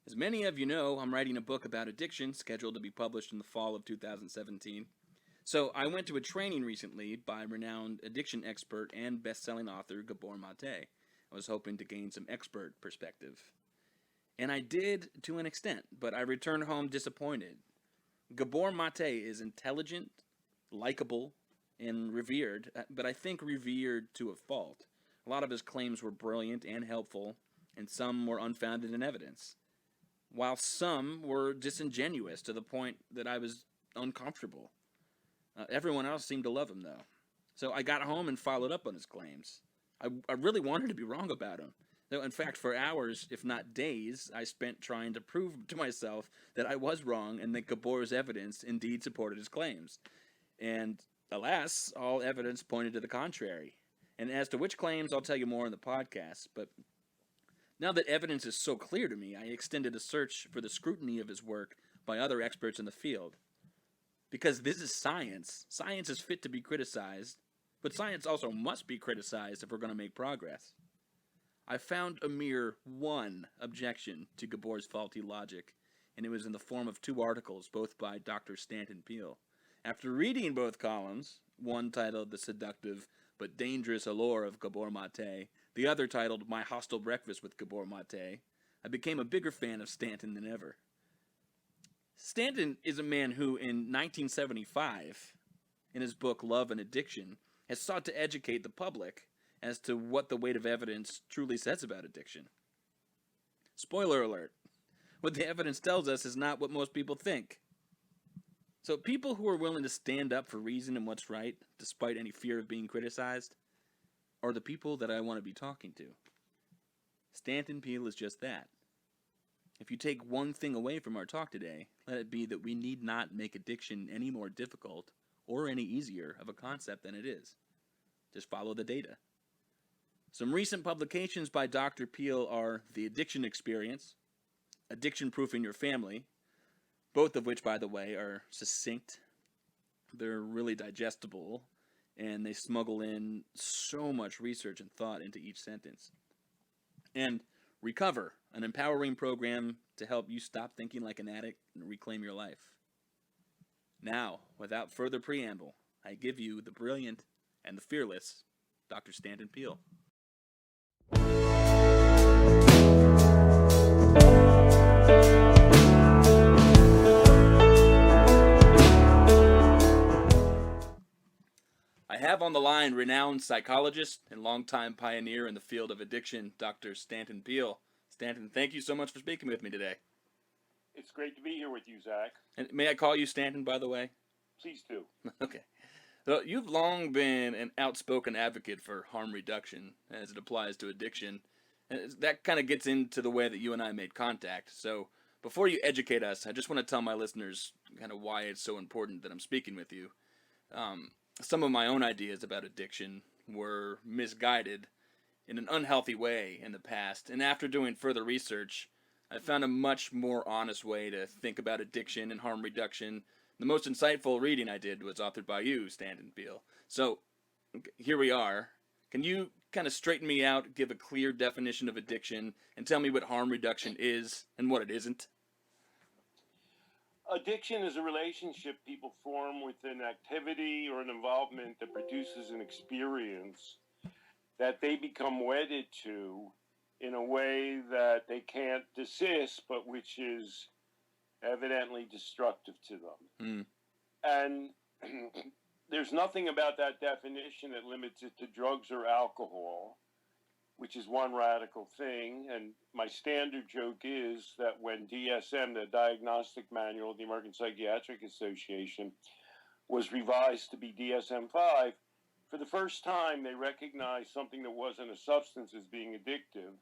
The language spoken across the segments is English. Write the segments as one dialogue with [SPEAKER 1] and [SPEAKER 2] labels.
[SPEAKER 1] As many of you know, I'm writing a book about addiction scheduled to be published in the fall of 2017. So I went to a training recently by renowned addiction expert and best-selling author Gabor Mate. I was hoping to gain some expert perspective. And I did to an extent, but I returned home disappointed. Gabor Mate is intelligent, likable, and revered, but I think revered to a fault. A lot of his claims were brilliant and helpful, and some were unfounded in evidence, while some were disingenuous to the point that I was uncomfortable. Everyone else seemed to love him, though. So I got home and followed up on his claims. I really wanted to be wrong about him. Though, in fact, for hours, if not days, I spent trying to prove to myself that I was wrong and that Gabor's evidence indeed supported his claims. And, alas, all evidence pointed to the contrary. And as to which claims, I'll tell you more in the podcast, but now that evidence is so clear to me, I extended a search for the scrutiny of his work by other experts in the field. Because this is science. Science is fit to be criticized, but science also must be criticized if we're going to make progress. I found a mere one objection to Gabor's faulty logic, and it was in the form of two articles, both by Dr. Stanton Peele. After reading both columns, one titled The Seductive but Dangerous Allure of Gabor Mate, the other titled My Hostile Breakfast with Gabor Mate, I became a bigger fan of Stanton than ever. Stanton is a man who, in 1975, in his book Love and Addiction, has sought to educate the public as to what the weight of evidence truly says about addiction. Spoiler alert, what the evidence tells us is not what most people think. So people who are willing to stand up for reason and what's right, despite any fear of being criticized, are the people that I want to be talking to. Stanton Peele is just that. If you take one thing away from our talk today, let it be that we need not make addiction any more difficult or any easier of a concept than it is. Just follow the data. Some recent publications by Dr. Peele are The Addiction Experience, Addiction Proofing Your Family, both of which, by the way, are succinct. They're really digestible, and they smuggle in so much research and thought into each sentence. And Recover, an empowering program to help you stop thinking like an addict and reclaim your life. Now, without further preamble, I give you the brilliant and the fearless Dr. Stanton Peele. I have on the line renowned psychologist and longtime pioneer in the field of addiction, Dr. Stanton Peele. Stanton, thank you so much for speaking with me today.
[SPEAKER 2] It's great to be here with you, Zach.
[SPEAKER 1] And may I call you Stanton, by the way?
[SPEAKER 2] Please do.
[SPEAKER 1] Okay. So you've long been an outspoken advocate for harm reduction as it applies to addiction. And that kind of gets into the way that you and I made contact. So before you educate us, I just want to tell my listeners kind of why it's so important that I'm speaking with you. Some of my own ideas about addiction were misguided in an unhealthy way in the past, and after doing further research, I found a much more honest way to think about addiction and harm reduction. The most insightful reading I did was authored by you, Stanton Peele. So, here we are. Can you kind of straighten me out, give a clear definition of addiction, and tell me what harm reduction is and what it isn't?
[SPEAKER 2] Addiction is a relationship people form with an activity or an involvement that produces an experience that they become wedded to in a way that they can't desist, but which is evidently destructive to them. And there's nothing about that definition that limits it to drugs or alcohol, which is one radical thing. And my standard joke is that when DSM, the Diagnostic Manual of the American Psychiatric Association, was revised to be DSM-5, for the first time they recognized something that wasn't a substance as being addictive.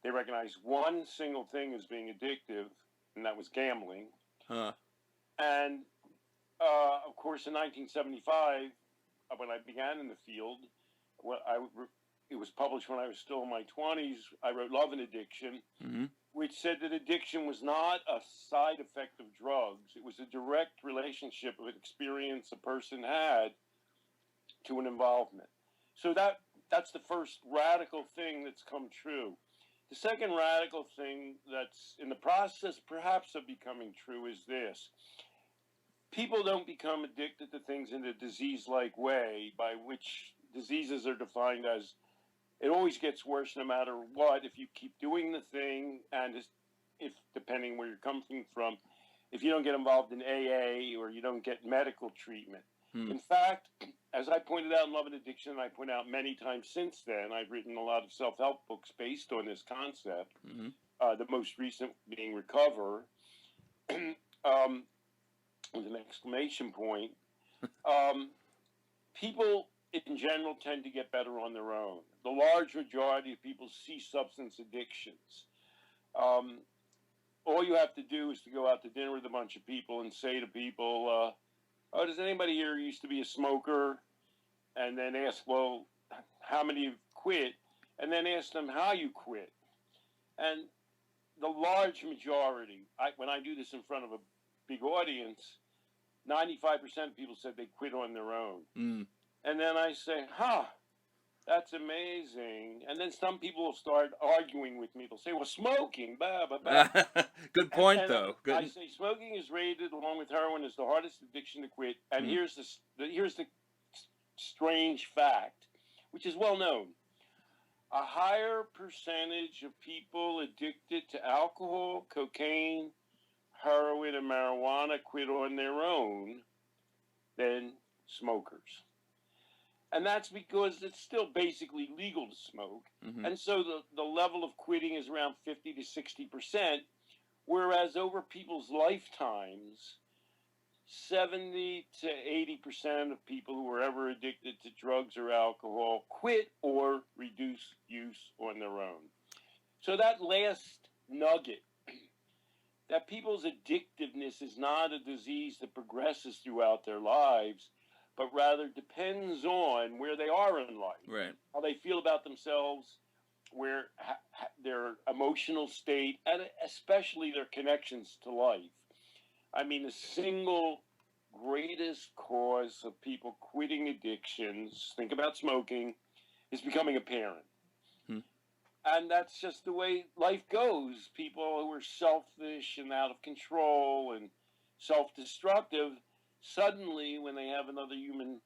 [SPEAKER 2] They recognized one single thing as being addictive, and that was gambling. And, of course, in 1975, when I began in the field, it was published when I was still in my 20s. I wrote Love and Addiction, which said that addiction was not a side effect of drugs. It was a direct relationship of an experience a person had to an involvement. So that's the first radical thing that's come true. The second radical thing that's in the process, perhaps, of becoming true is this. People don't become addicted to things in a disease-like way, by which diseases are defined as it always gets worse no matter what if you keep doing the thing, and if depending where you're coming from, if you don't get involved in AA or you don't get medical treatment. In fact, as I pointed out in Love and Addiction, and I point out many times since then, I've written a lot of self-help books based on this concept, the most recent being Recover, with an exclamation point. People in general tend to get better on their own. The large majority of people see substance addictions. All you have to do is to go out to dinner with a bunch of people and say to people, oh, does anybody here used to be a smoker? And then ask, well, how many have quit? And then ask them how you quit. And the large majority, when I do this in front of a big audience, 95% of people said they quit on their own. And then I say, that's amazing. And then some people will start arguing with me. They'll say, well, smoking, blah, blah, blah.
[SPEAKER 1] Good point,
[SPEAKER 2] and
[SPEAKER 1] though. Good.
[SPEAKER 2] I say smoking is rated, along with heroin, as the hardest addiction to quit. And here's the strange fact, which is well known. A higher percentage of people addicted to alcohol, cocaine, heroin, and marijuana quit on their own than smokers. And that's because it's still basically legal to smoke. And so the level of quitting is around 50 to 60%, whereas over people's lifetimes, 70 to 80% of people who were ever addicted to drugs or alcohol quit or reduce use on their own. So that last nugget, that people's addictiveness is not a disease that progresses throughout their lives, but rather depends on where they are in life,
[SPEAKER 1] right?
[SPEAKER 2] How they feel about themselves, where their emotional state, and especially their connections to life. I mean, the single greatest cause of people quitting addictions, think about smoking, is becoming a parent. And that's just the way life goes. People who are selfish and out of control and self-destructive, suddenly, when they have another human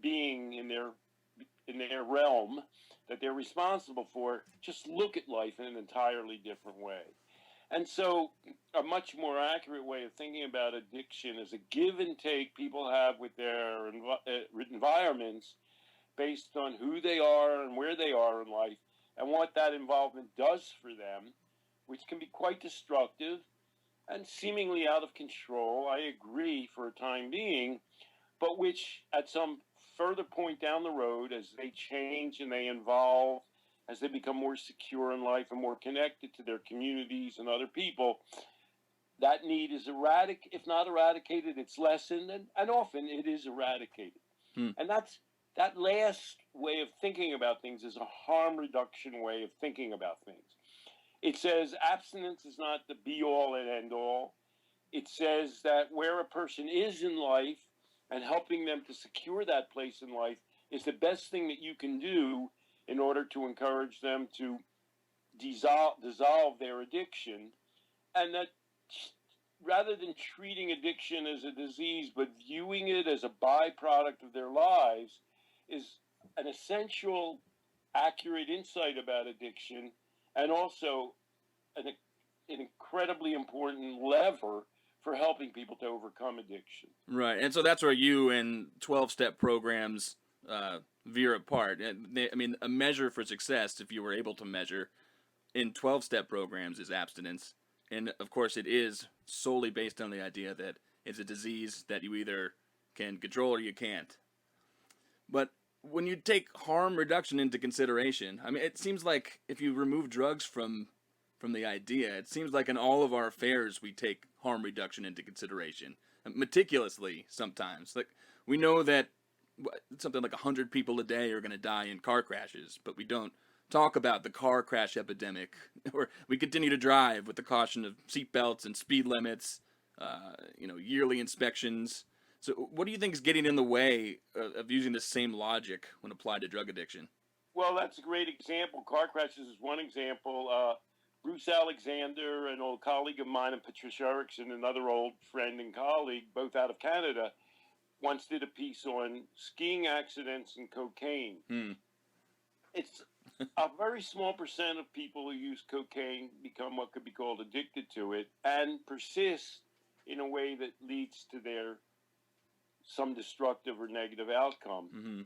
[SPEAKER 2] being in their realm that they're responsible for, just look at life in an entirely different way. And so a much more accurate way of thinking about addiction is a give and take people have with their environments based on who they are and where they are in life and what that involvement does for them, which can be quite destructive and seemingly out of control, I agree, for a time being, but which at some further point down the road, as they change and they evolve, as they become more secure in life and more connected to their communities and other people, that need is if not eradicated, it's lessened, and often it is eradicated. And that last way of thinking about things is a harm reduction way of thinking about things. It says abstinence is not the be-all and end-all. It says that where a person is in life and helping them to secure that place in life is the best thing that you can do in order to encourage them to dissolve their addiction. And that rather than treating addiction as a disease, but viewing it as a byproduct of their lives, is an essential, accurate insight about addiction, and also an incredibly important lever for helping people to overcome addiction.
[SPEAKER 1] Right, and so that's where you and 12-step programs veer apart. I mean, a measure for success, if you were able to measure, in 12-step programs is abstinence. And, of course, it is solely based on the idea that it's a disease that you either can control or you can't. But when you take harm reduction into consideration, I mean, it seems like if you remove drugs from the idea, it seems like in all of our affairs we take harm reduction into consideration, meticulously sometimes. Like, we know that something like 100 people a day are going to die in car crashes, but we don't talk about the car crash epidemic, or we continue to drive with the caution of seatbelts and speed limits, yearly inspections. So what do you think is getting in the way of using the same logic when applied to drug addiction?
[SPEAKER 2] Well, that's a great example. Car crashes is one example. Bruce Alexander, an old colleague of mine, and Patricia Erickson, another old friend and colleague, both out of Canada, once did a piece on skiing accidents and cocaine. It's a very small percent of people who use cocaine become what could be called addicted to it and persist in a way that leads to their some destructive or negative outcome.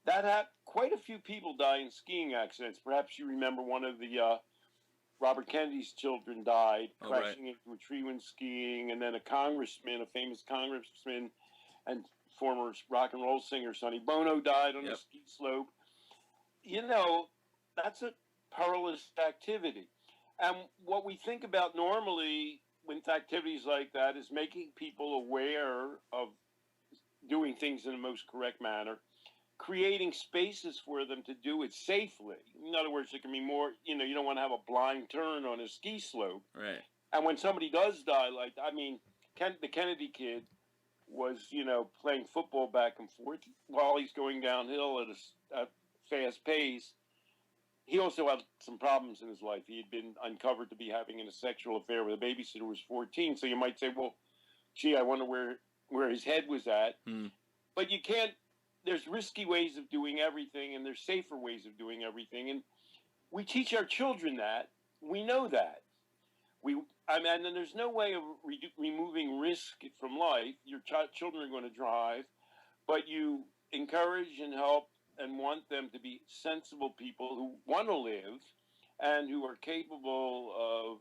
[SPEAKER 2] That quite a few people die in skiing accidents. Perhaps you remember one of the Robert Kennedy's children died crashing into a tree when skiing, and then a congressman, a famous congressman and former rock and roll singer Sonny Bono died on a ski slope. You know, that's a perilous activity. And what we think about normally with activities like that is making people aware of doing things in the most correct manner, creating spaces for them to do it safely. In other words, it can be more, you don't want to have a blind turn on a ski slope.
[SPEAKER 1] Right.
[SPEAKER 2] And when somebody does die, like, I mean, the Kennedy kid was, playing football back and forth while he's going downhill at a fast pace. He also had some problems in his life. He had been uncovered to be having a sexual affair with a babysitter who was 14. So you might say, well, gee, I wonder where his head was at. But you can't. There's risky ways of doing everything, and there's safer ways of doing everything. And we teach our children that. We know that. And there's no way of removing risk from life. Your children are going to drive, but you encourage and help and want them to be sensible people who want to live and who are capable of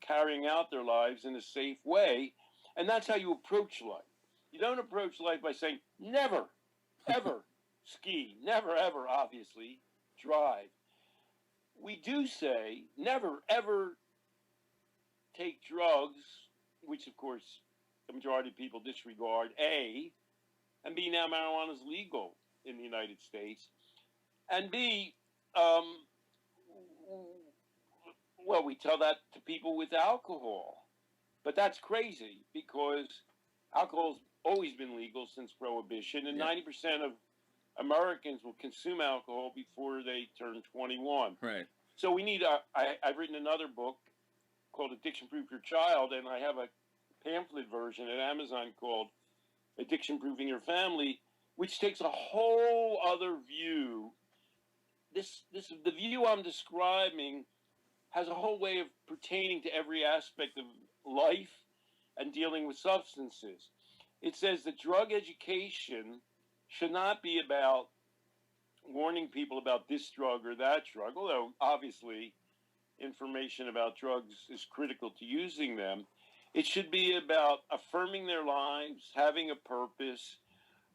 [SPEAKER 2] carrying out their lives in a safe way. And that's how you approach life. You don't approach life by saying, never, ever ski, never, ever, obviously, drive. We do say, never, ever take drugs, which, of course, the majority of people disregard, A, and B, now marijuana is legal in the United States, and B, well, we tell that to people with alcohol, but that's crazy because alcohol's always been legal since Prohibition, and 90% of Americans will consume alcohol before they turn 21.
[SPEAKER 1] Right.
[SPEAKER 2] So we need I've written another book called Addiction Proof Your Child, and I have a pamphlet version at Amazon called Addiction Proofing Your Family, which takes a whole other view. The view I'm describing has a whole way of pertaining to every aspect of life and dealing with substances. It says that drug education should not be about warning people about this drug or that drug, although obviously information about drugs is critical to using them. It should be about affirming their lives, having a purpose,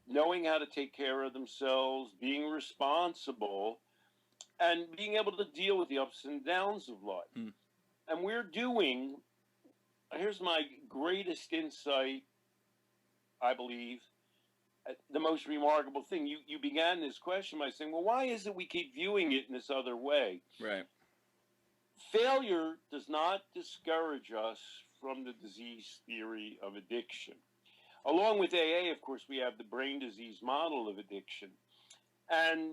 [SPEAKER 2] knowing how to take care of themselves, being responsible, and being able to deal with the ups and downs of life. And here's my greatest insight, I believe, the most remarkable thing. You began this question by saying, well, why is it we keep viewing it in this other way?
[SPEAKER 1] Right.
[SPEAKER 2] Failure does not discourage us from the disease theory of addiction. Along with AA, of course, we have the brain disease model of addiction. And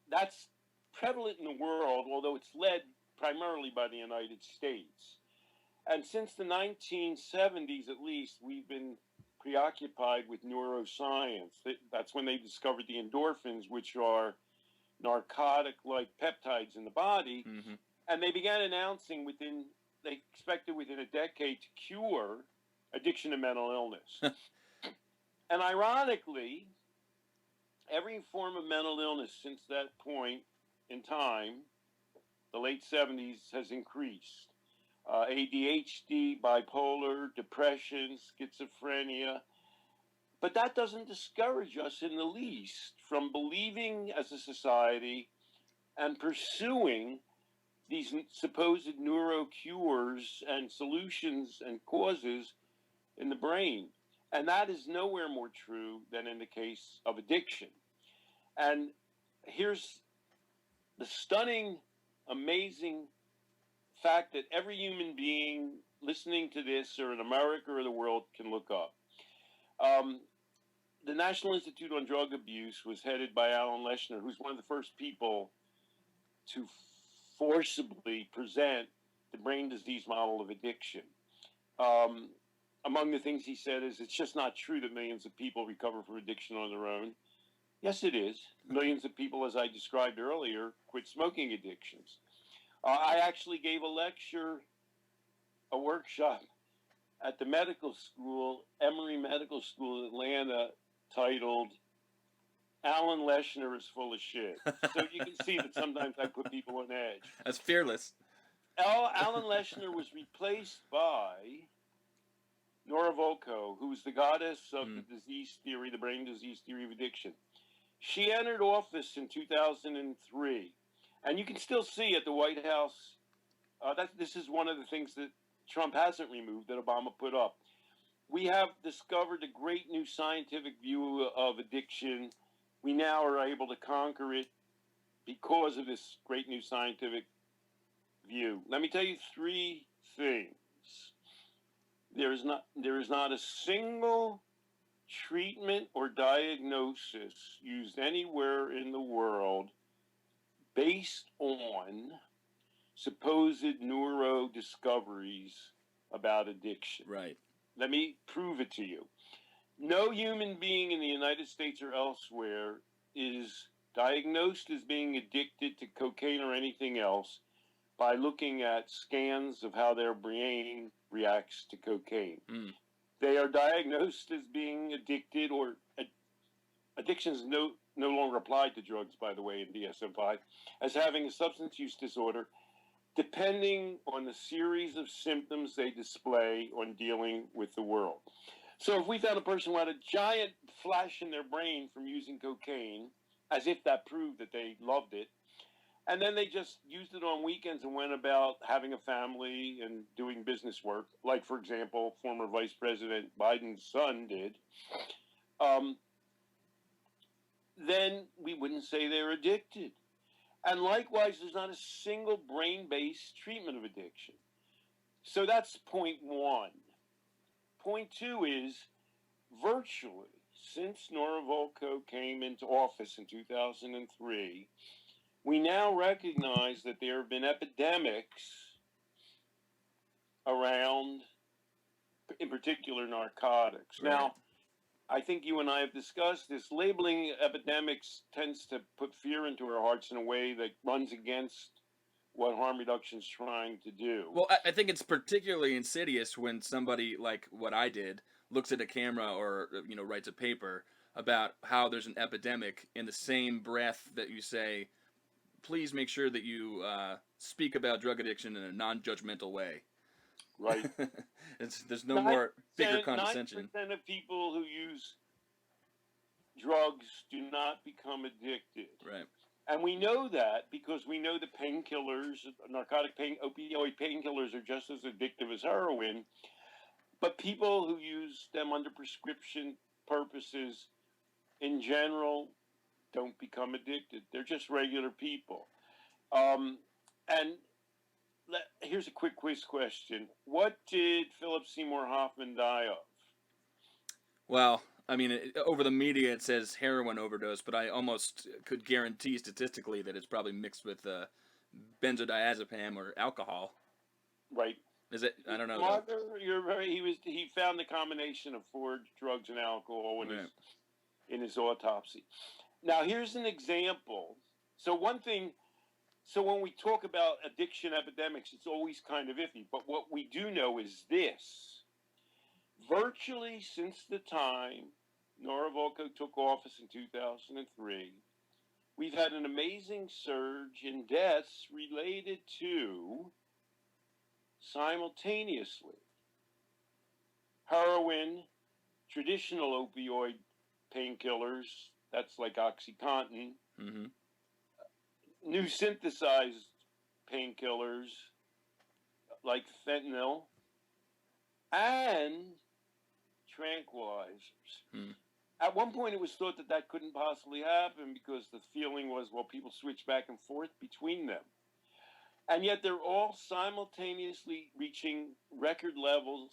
[SPEAKER 2] that's prevalent in the world, although it's led primarily by the United States. And since the 1970s, at least, we've been preoccupied with neuroscience. That's when they discovered the endorphins, which are narcotic-like peptides in the body. And they began announcing they expected within a decade to cure addiction and mental illness. And ironically, every form of mental illness since that point in time, the late 70s, has increased. ADHD, bipolar, depression, schizophrenia. But that doesn't discourage us in the least from believing as a society and pursuing these supposed neurocures and solutions and causes in the brain. And that is nowhere more true than in the case of addiction. And here's the stunning, amazing fact that every human being listening to this or in America or the world can look up. the National Institute on Drug Abuse was headed by Alan Leshner, who's one of the first people to forcibly present the brain disease model of addiction. Among the things he said is, it's just not true that millions of people recover from addiction on their own. Yes, it is. Millions of people, as I described earlier, quit smoking addictions. I actually gave a workshop at the medical school, Emory Medical School in Atlanta, titled Alan Leshner is Full of Shit. So you can see that sometimes I put people on edge.
[SPEAKER 1] That's fearless.
[SPEAKER 2] Alan Leshner was replaced by Nora Volkow, who's the goddess of the disease theory, the brain disease theory of addiction. She entered office in 2003, and you can still see at the White House, this is one of the things that Trump hasn't removed, that Obama put up. We have discovered a great new scientific view of addiction. We now are able to conquer it because of this great new scientific view. Let me tell you three things. There is not a single treatment or diagnosis used anywhere in the world based on supposed neuro discoveries about addiction.
[SPEAKER 1] Right.
[SPEAKER 2] Let me prove it to you. No human being in the United States or elsewhere is diagnosed as being addicted to cocaine or anything else by looking at scans of how their brain reacts to cocaine. They are diagnosed as being addicted, or addictions no longer applied to drugs, by the way, in DSM-5, as having a substance use disorder, depending on the series of symptoms they display on dealing with the world. So if we found a person who had a giant flash in their brain from using cocaine, as if that proved that they loved it, and then they just used it on weekends and went about having a family and doing business work, like, for example, former Vice President Biden's son did, then we wouldn't say they're addicted. And likewise, there's not a single brain-based treatment of addiction. So that's point one. Point two is, virtually, since Nora Volkow came into office in 2003, we now recognize that there have been epidemics around, in particular, narcotics.
[SPEAKER 1] Right.
[SPEAKER 2] Now, I think you and I have discussed this. Labeling epidemics tends to put fear into our hearts in a way that runs against what harm reduction is trying to do.
[SPEAKER 1] Well, I think it's particularly insidious when somebody, like what I did, looks at a camera or, writes a paper about how there's an epidemic in the same breath that you say, please make sure that you speak about drug addiction in a non-judgmental way.
[SPEAKER 2] Right.
[SPEAKER 1] There's no more bigger condescension.
[SPEAKER 2] 9% of people who use drugs do not become addicted.
[SPEAKER 1] Right.
[SPEAKER 2] And we know that because we know the painkillers, opioid painkillers, are just as addictive as heroin. But people who use them under prescription purposes in general don't become addicted. They're just regular people. Here's a quick quiz question. What did Philip Seymour Hoffman die of?
[SPEAKER 1] Well, I mean, over the media it says heroin overdose, but I almost could guarantee statistically that it's probably mixed with benzodiazepam or alcohol.
[SPEAKER 2] Right.
[SPEAKER 1] Is it? I don't know.
[SPEAKER 2] Martha, you're right. He found the combination of 4 drugs and alcohol in his autopsy. Now, here's an example. So when we talk about addiction epidemics, it's always kind of iffy. But what we do know is this. Virtually since the time Nora Volkow took office in 2003, we've had an amazing surge in deaths related to, simultaneously, heroin, traditional opioid painkillers, that's like OxyContin, new synthesized painkillers like fentanyl, and tranquilizers. At one point, it was thought that couldn't possibly happen because the feeling was, well, people switch back and forth between them. And yet they're all simultaneously reaching record levels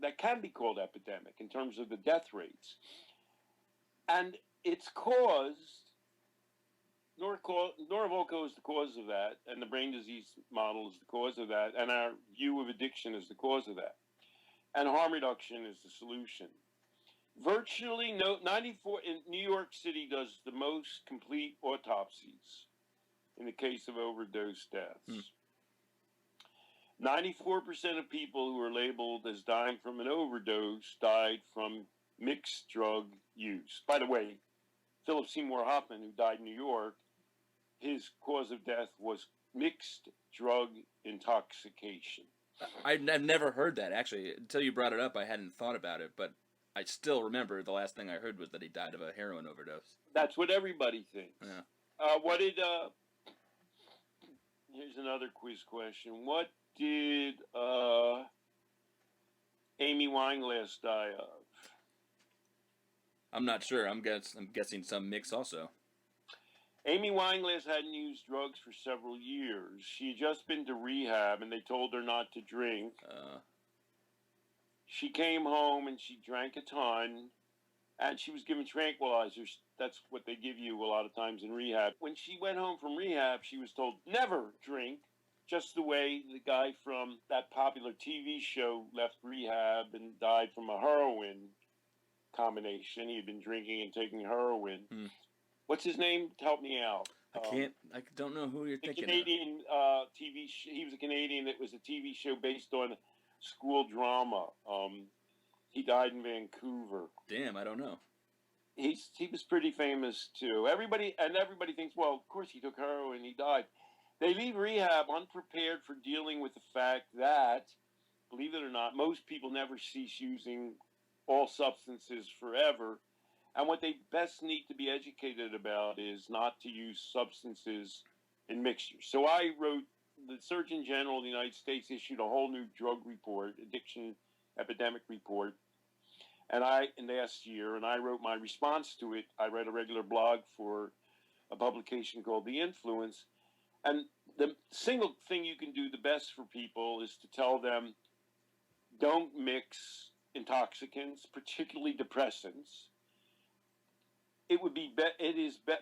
[SPEAKER 2] that can be called epidemic in terms of the death rates. And it's caused, Norvolco is the cause of that, and the brain disease model is the cause of that, and our view of addiction is the cause of that. And harm reduction is the solution. Virtually 94 in New York City does the most complete autopsies in the case of overdose deaths. 94% of people who are labeled as dying from an overdose died from mixed drug use. By the way, Philip Seymour Hoffman, who died in New York, his cause of death was mixed drug intoxication.
[SPEAKER 1] I've never heard that, actually. Until you brought it up, I hadn't thought about it, but I still remember the last thing I heard was that he died of a heroin overdose.
[SPEAKER 2] That's what everybody thinks.
[SPEAKER 1] Yeah.
[SPEAKER 2] Here's another quiz question. What did Amy Wineglass die of?
[SPEAKER 1] I'm not sure. I'm guessing some mix also.
[SPEAKER 2] Amy Wineglass hadn't used drugs for several years. She had just been to rehab, and they told her not to drink. She came home, and she drank a ton, and she was given tranquilizers. That's what they give you a lot of times in rehab. When she went home from rehab, she was told, never drink, just the way the guy from that popular TV show left rehab and died from a heroin combination. He had been drinking and taking heroin. What's his name? Help me out.
[SPEAKER 1] I don't know who you're thinking
[SPEAKER 2] Canadian TV he was a Canadian that was a TV show based on school drama. He died in Vancouver.
[SPEAKER 1] Damn, I don't know.
[SPEAKER 2] He was pretty famous too. Everybody thinks, well, of course he took heroin, he died. They leave rehab unprepared for dealing with the fact that, believe it or not, most people never cease using all substances forever. And what they best need to be educated about is not to use substances in mixtures. So the Surgeon General of the United States issued a whole new drug report, addiction epidemic report, and last year, and I wrote my response to it. I read a regular blog for a publication called The Influence, and the single thing you can do the best for people is to tell them, don't mix intoxicants, particularly depressants.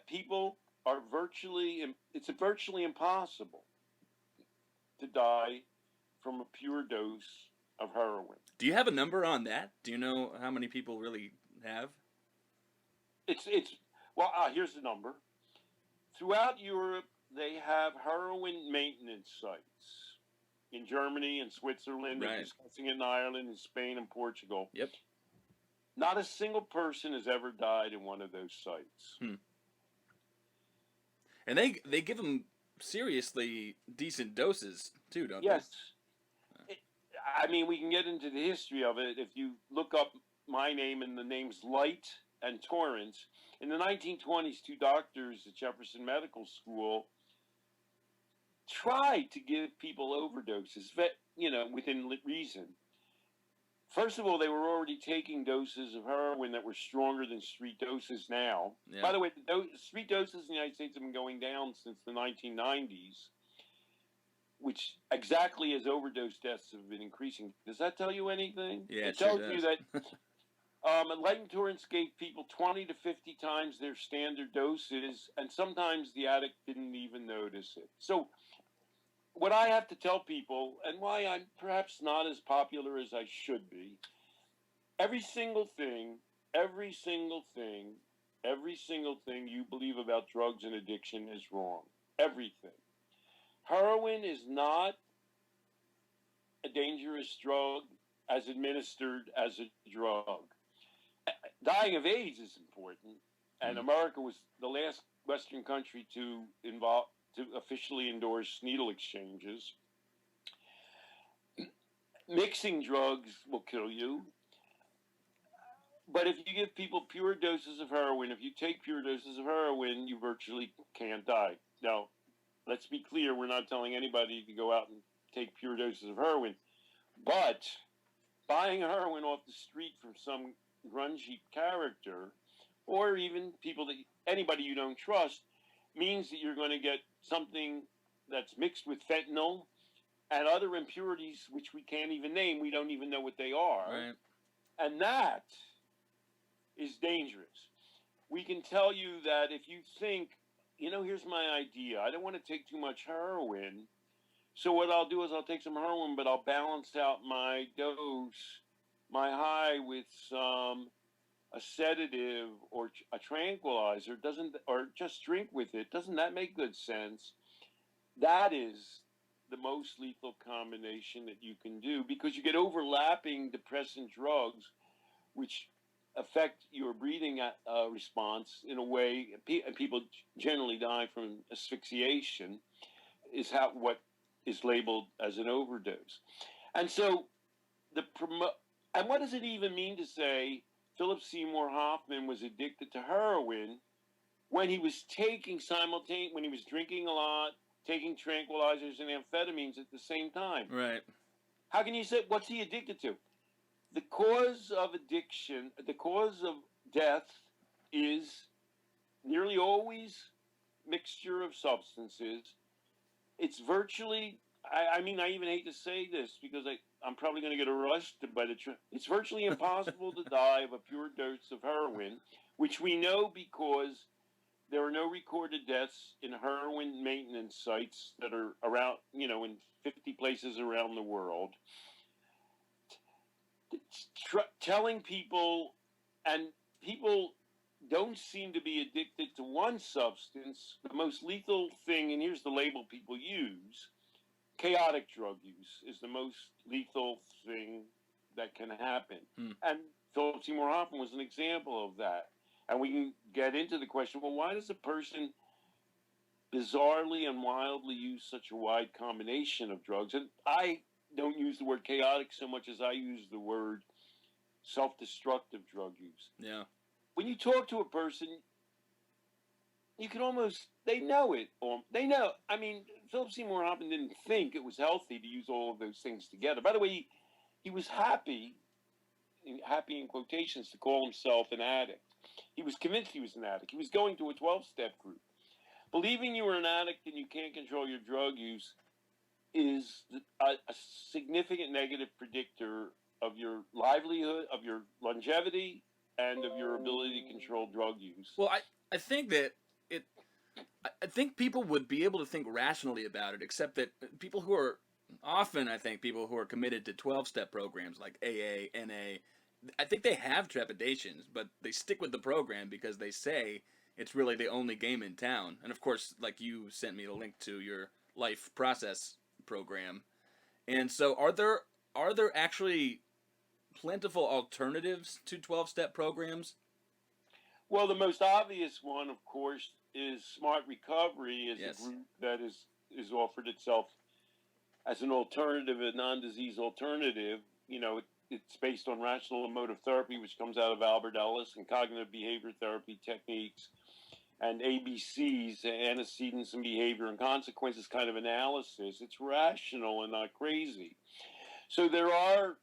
[SPEAKER 2] People are it's virtually impossible to die from a pure dose of heroin.
[SPEAKER 1] Do you have a number on that? Do you know how many people really have?
[SPEAKER 2] Here's the number. Throughout Europe, they have heroin maintenance sites. In Germany and Switzerland, they're discussing it in Ireland, in Spain, and Portugal.
[SPEAKER 1] Yep.
[SPEAKER 2] Not a single person has ever died in one of those sites.
[SPEAKER 1] And they give them seriously decent doses, too, don't they?
[SPEAKER 2] Yes. We can get into the history of it. If you look up my name and the names Light and Torrance, in the 1920s, two doctors at Jefferson Medical School tried to give people overdoses, within reason. First of all, they were already taking doses of heroin that were stronger than street doses now. Yeah. By the way, street doses in the United States have been going down since the 1990s, which exactly as overdose deaths have been increasing. Does that tell you anything?
[SPEAKER 1] Yeah,
[SPEAKER 2] it tells you that Light Torrance gave people 20 to 50 times their standard doses, and sometimes the addict didn't even notice it. So what I have to tell people, and why I'm perhaps not as popular as I should be, every single thing you believe about drugs and addiction is wrong. Everything. Heroin is not a dangerous drug as administered as a drug. Dying of AIDS is important, and America was the last Western country to officially endorse needle exchanges. Mixing drugs will kill you. But if you give people pure doses of heroin, if you take pure doses of heroin, you virtually can't die. Now, let's be clear, we're not telling anybody to go out and take pure doses of heroin. But buying heroin off the street from some grungy character, or even anybody you don't trust, means that you're going to get something that's mixed with fentanyl and other impurities which we can't even name. We don't even know what they are.
[SPEAKER 1] Right.
[SPEAKER 2] And that is dangerous. we can tell you that if you think, here's my idea. I don't want to take too much heroin. So what I'll do is I'll take some heroin, but I'll balance out my dose, my high with some a sedative or a tranquilizer. Doesn't or just drink with it? Doesn't that make good sense? That is the most lethal combination that you can do because you get overlapping depressant drugs, which affect your breathing response in a way. People generally die from asphyxiation. Is what is labeled as an overdose. And so and what does it even mean to say Philip Seymour Hoffman was addicted to heroin when he was when he was drinking a lot, taking tranquilizers and amphetamines at the same time?
[SPEAKER 1] Right.
[SPEAKER 2] How can you say, what's he addicted to? The cause of addiction, the cause of death is nearly always mixture of substances. It's virtually, I mean, I even hate to say this because I'm probably going to get arrested by it's virtually impossible to die of a pure dose of heroin, which we know because there are no recorded deaths in heroin maintenance sites that are around, in 50 places around the world. Telling people, and people don't seem to be addicted to one substance. The most lethal thing, and here's the label people use, chaotic drug use is the most lethal thing that can happen. And Philip Seymour Hoffman was an example of that. And we can get into the question, well, why does a person bizarrely and wildly use such a wide combination of drugs? And I don't use the word chaotic so much as I use the word self-destructive drug use.
[SPEAKER 1] Yeah.
[SPEAKER 2] When you talk to a person, you can almost, they know it. They know. I mean, Philip Seymour Hoffman didn't think it was healthy to use all of those things together. By the way, he was happy in quotations, to call himself an addict. He was convinced he was an addict. He was going to a 12-step group. Believing you were an addict and you can't control your drug use is a significant negative predictor of your livelihood, of your longevity, and of your ability to control drug use.
[SPEAKER 1] Well, I think that I think people would be able to think rationally about it, except that people who are people who are committed to 12-step programs like AA, NA, I think they have trepidations, but they stick with the program because they say it's really the only game in town. And of course, like you sent me a link to your life process program. And so are there actually plentiful alternatives to 12-step programs?
[SPEAKER 2] Well, the most obvious one, of course, is Smart Recovery, is
[SPEAKER 1] Yes.
[SPEAKER 2] a group that is offered itself as an alternative, a non-disease alternative. It's based on rational emotive therapy, which comes out of Albert Ellis, and cognitive behavior therapy techniques, and ABCs, antecedents and behavior and consequences kind of analysis. It's rational and not crazy. So there are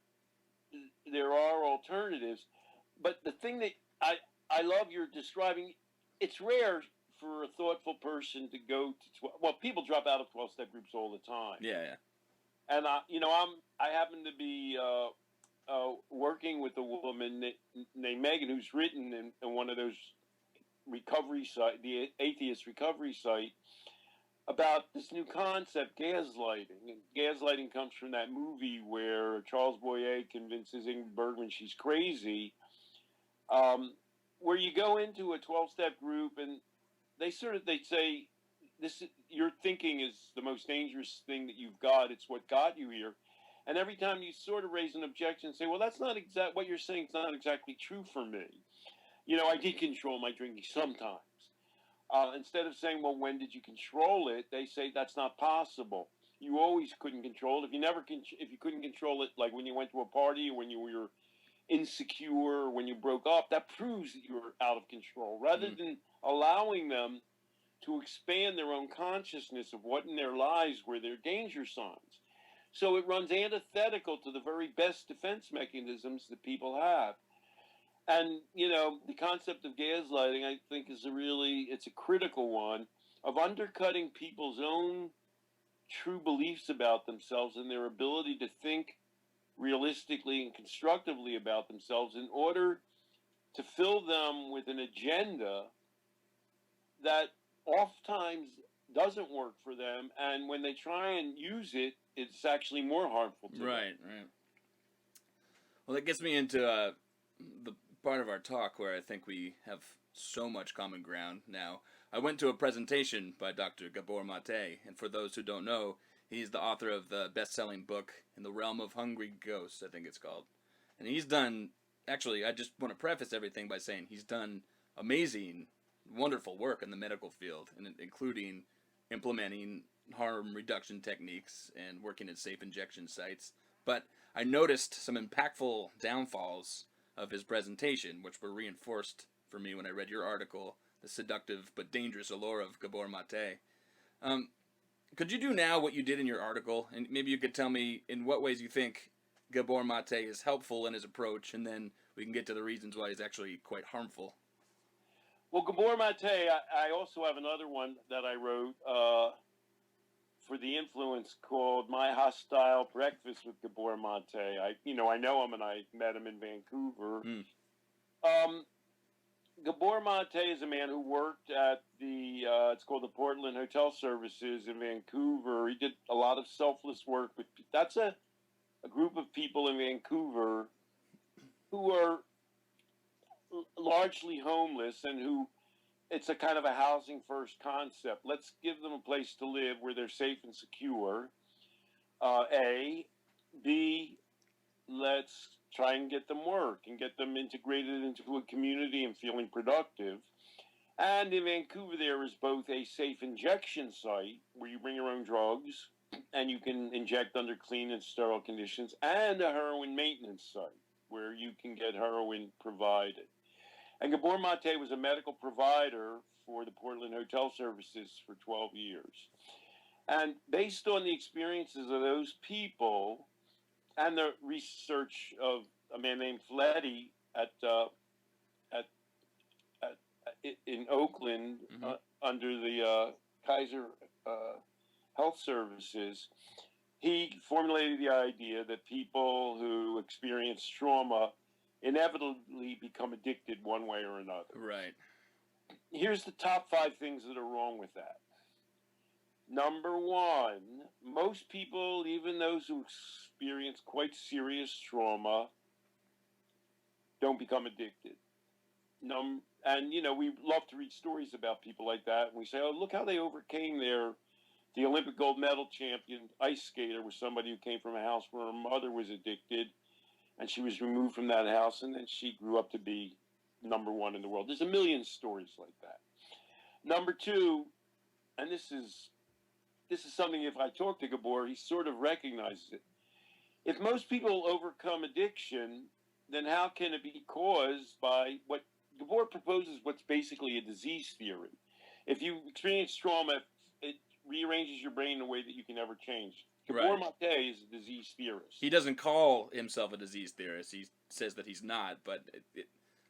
[SPEAKER 2] alternatives, but the thing that I love you're describing, it's rare for a thoughtful person to go to people drop out of 12-step groups all the time.
[SPEAKER 1] Yeah.
[SPEAKER 2] And I happen to be working with a woman named Megan, who's written in one of those recovery site, the atheist recovery site, about this new concept, gaslighting. And gaslighting comes from that movie where Charles Boyer convinces Ingrid Bergman she's crazy, where you go into a 12-step group and they say, your thinking is the most dangerous thing that you've got. It's what got you here. And every time you sort of raise an objection and say, well, that's not what you're saying is not exactly true for me. I did control my drinking sometimes. Instead of saying, well, when did you control it? They say that's not possible. You always couldn't control it. If you couldn't control it, like when you went to a party or when you were insecure or when you broke up, that proves that you were out of control. Rather than allowing them to expand their own consciousness of what in their lives were their danger signs. So it runs antithetical to the very best defense mechanisms that people have. And, the concept of gaslighting, I think, it's a critical one of undercutting people's own true beliefs about themselves and their ability to think realistically and constructively about themselves in order to fill them with an agenda that oftentimes doesn't work for them, and when they try and use it, it's actually more harmful to them.
[SPEAKER 1] Right. Well, that gets me into the part of our talk where I think we have so much common ground now. I went to a presentation by Dr. Gabor Mate, and for those who don't know, he's the author of the best-selling book In the Realm of Hungry Ghosts, I think it's called. And he's done, actually, I just want to preface everything by saying he's done amazing, wonderful work in the medical field, including implementing harm reduction techniques and working at safe injection sites. But I noticed some impactful downfalls of his presentation, which were reinforced for me when I read your article, The Seductive but Dangerous Allure of Gabor Mate. Could you do now what you did in your article? And maybe you could tell me in what ways you think Gabor Mate is helpful in his approach, and then we can get to the reasons why he's actually quite harmful.
[SPEAKER 2] Well, Gabor Mate, I also have another one that I wrote for the Influence called My Hostile Breakfast with Gabor Mate. I know him, and I met him in Vancouver. Gabor Mate is a man who worked at it's called the Portland Hotel Services in Vancouver. He did a lot of selfless work, but that's a group of people in Vancouver who are largely homeless and who it's a kind of a housing first concept. Let's give them a place to live where they're safe and secure. A. B. Let's try and get them work and get them integrated into a community and feeling productive. And in Vancouver, there is both a safe injection site where you bring your own drugs and you can inject under clean and sterile conditions, and a heroin maintenance site where you can get heroin provided. And Gabor Mate was a medical provider for the Portland Hotel Services for 12 years. And based on the experiences of those people and the research of a man named Fletty in Oakland, under the Kaiser Health Services, he formulated the idea that people who experience trauma inevitably become addicted one way or another.
[SPEAKER 1] Right.
[SPEAKER 2] Here's the top 5 things that are wrong with that. Number 1, most people, even those who experience quite serious trauma, don't become addicted. And, we love to read stories about people like that. And we say, oh, look how they overcame the Olympic gold medal champion ice skater was somebody who came from a house where her mother was addicted, and she was removed from that house, and then she grew up to be number 1 in the world. There's a million stories like that. Number 2, and this is something, if I talk to Gabor, he sort of recognizes it. If most people overcome addiction, then how can it be caused by what Gabor proposes, what's basically a disease theory? If you experience trauma, it rearranges your brain in a way that you can never change. Gabor Mate is a disease theorist.
[SPEAKER 1] He doesn't call himself a disease theorist. He says that he's not, but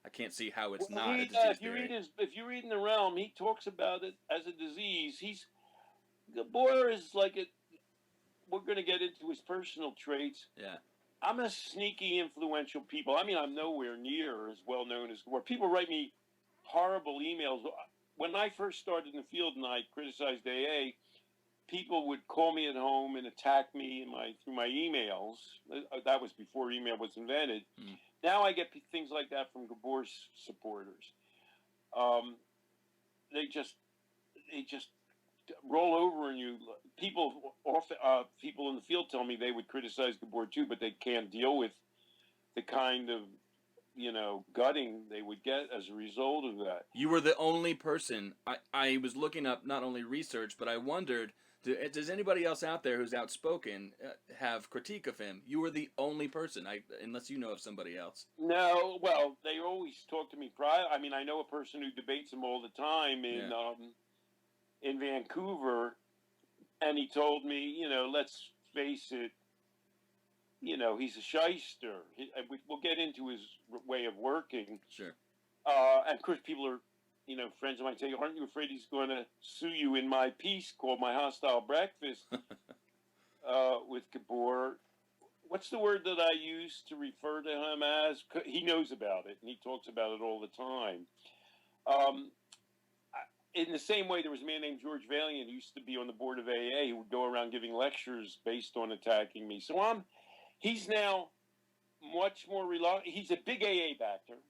[SPEAKER 1] I can't see how it's not a disease theory.
[SPEAKER 2] If you read in The Realm, he talks about it as a disease. Gabor is like we're going to get into his personal traits.
[SPEAKER 1] Yeah.
[SPEAKER 2] I'm a sneaky, influential people. I mean, I'm nowhere near as well known as Gabor. People write me horrible emails. When I first started in the field and I criticized AA, people would call me at home and attack me through my emails. That was before email was invented. Now I get things like that from Gabor's supporters. They just roll over on you. People in the field tell me they would criticize Gabor too, but they can't deal with the kind of gutting they would get as a result of that.
[SPEAKER 1] You were the only person. I was looking up not only research, but I wondered, does anybody else out there who's outspoken have critique of him? You were the only person, unless you know of somebody else.
[SPEAKER 2] No, well, they always talk to me prior. I mean, I know a person who debates him all the time in Vancouver, and he told me, let's face it, he's a shyster. We'll get into his way of working.
[SPEAKER 1] Sure.
[SPEAKER 2] And of course, people are, friends of mine say, aren't you afraid he's going to sue you in my piece called My Hostile Breakfast with Gabor? what's the word that I use to refer to him as? He knows about it, and he talks about it all the time. Um, in the same way, there was a man named George Valiant who used to be on the board of AA who would go around giving lectures based on attacking me. So he's now much more reluctant. He's a big AA backer.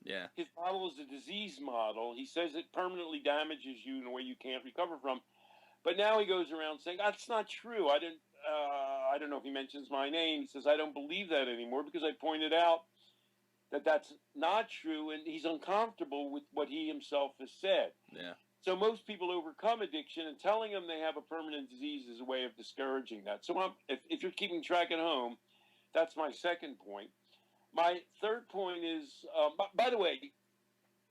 [SPEAKER 1] Yeah.
[SPEAKER 2] His model is a disease model. He says it permanently damages you in a way you can't recover from. But now he goes around saying, that's not true. I don't know if he mentions my name. He says, I don't believe that anymore because I pointed out that that's not true, and he's uncomfortable with what he himself has said.
[SPEAKER 1] Yeah.
[SPEAKER 2] So most people overcome addiction, and telling them they have a permanent disease is a way of discouraging that. So if you're keeping track at home, that's my second point. My third point is, by the way,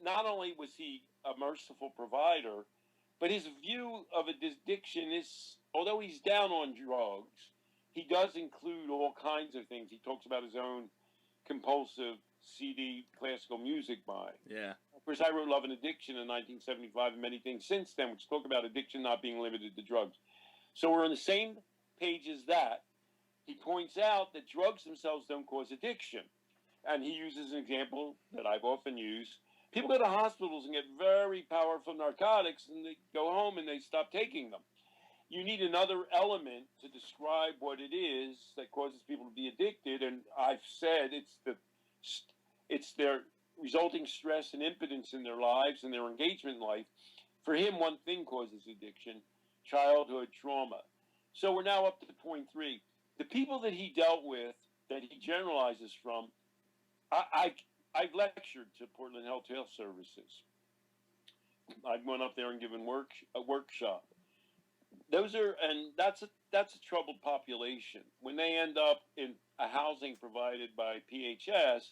[SPEAKER 2] not only was he a merciful provider, but his view of addiction is, although he's down on drugs, he does include all kinds of things. He talks about his own compulsive CD classical music buying.
[SPEAKER 1] Yeah.
[SPEAKER 2] Of course, I wrote Love and Addiction in 1975 and many things since then, which talk about addiction not being limited to drugs. So we're on the same page as that. He points out that drugs themselves don't cause addiction. And he uses an example that I've often used. People go to hospitals and get very powerful narcotics, and they go home and they stop taking them. You need another element to describe what it is that causes people to be addicted, and I've said it's their resulting stress and impotence in their lives and their engagement in life. For him, one thing causes addiction: childhood trauma. So we're now up to point 3. The people that he dealt with, that he generalizes from, I've lectured to Portland Health Services. I've gone up there and given a workshop. That's a troubled population. When they end up in a housing provided by PHS,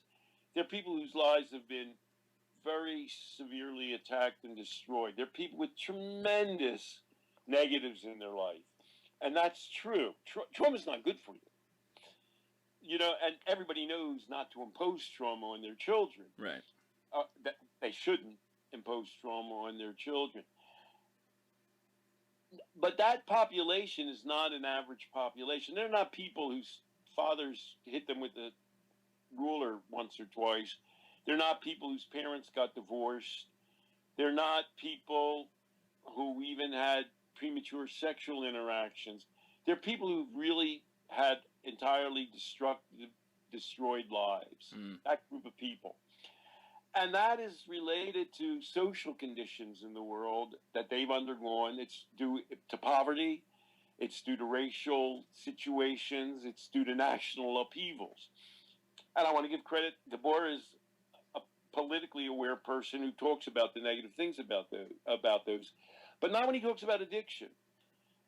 [SPEAKER 2] they're people whose lives have been very severely attacked and destroyed. They're people with tremendous negatives in their life. And that's true. Trauma's not good for you. You know, and everybody knows not to impose trauma on their children.
[SPEAKER 1] Right.
[SPEAKER 2] That they shouldn't impose trauma on their children. But that population is not an average population. They're not people whose fathers hit them with a ruler once or twice. They're not people whose parents got divorced. They're not people who even had premature sexual interactions. They're people who've really had entirely destroyed lives. That group of people. And that is related to social conditions in the world that they've undergone. It's due to poverty. It's due to racial situations. It's due to national upheavals. And I want to give credit. Gabor is a politically aware person who talks about the negative things about those. But not when he talks about addiction.